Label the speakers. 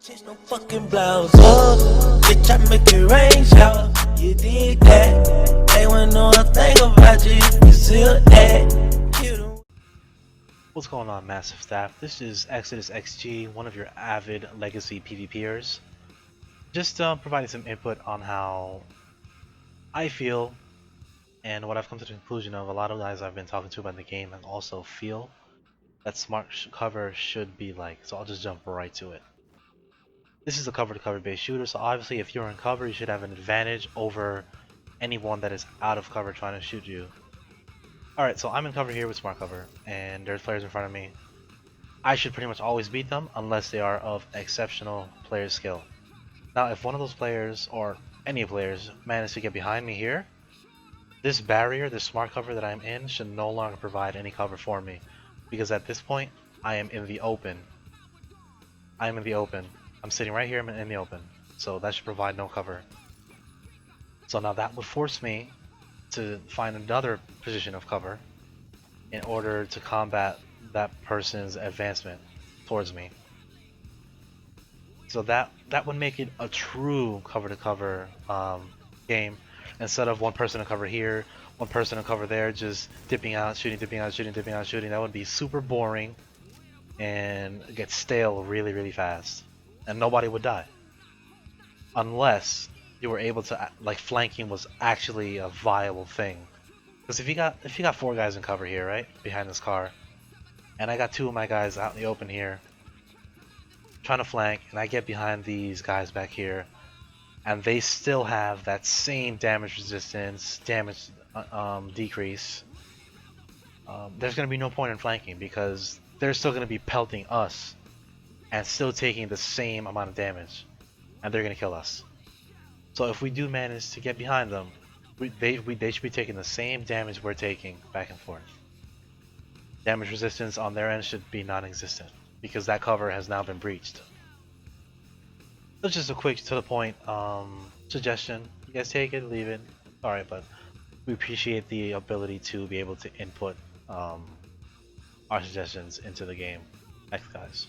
Speaker 1: Change no fucking blouse up, bitch, I make it rain shower. You did that, they wanna know a thing about you, you still that. You don't.
Speaker 2: What's going on, Massive Staff? This is Exodus XG, one of your avid legacy PvPers. Just providing some input on how I feel and what I've come to the conclusion of. A lot of guys I've been talking to about the game and also feel that smart cover should be like. So I'll just jump right to it. This is a cover-to-cover based shooter, so obviously if you're in cover, you should have an advantage over anyone that is out of cover trying to shoot you. Alright, so I'm in cover here with smart cover, and there's players in front of me. I should pretty much always beat them unless they are of exceptional player skill. Now if one of those players, or any players, manage to get behind me here, this barrier, this smart cover that I'm in, should no longer provide any cover for me. Because at this point, I am in the open. I am in the open. I'm sitting right here in the open. So that should provide no cover. So now that would force me to find another position of cover in order to combat that person's advancement towards me. So that would make it a true cover-to-cover game, instead of one person to cover here, one person to cover there, just dipping out, shooting, dipping out, shooting, dipping out, shooting. That would be super boring and get stale really, really fast, and nobody would die unless you were able to, like, flanking was actually a viable thing. Because if you got four guys in cover here, right, behind this car, and I got two of my guys out in the open here trying to flank, and I get behind these guys back here, and they still have that same damage resistance, damage decrease, there's going to be no point in flanking because they're still going to be pelting us and still taking the same amount of damage, and they're going to kill us. So if we do manage to get behind them, they should be taking the same damage we're taking back and forth. Damage resistance on their end should be non-existent because that cover has now been breached. That's just a quick, to the point suggestion. You guys take it, leave it. Alright, but we appreciate the ability to be able to input our suggestions into the game. Thanks, guys.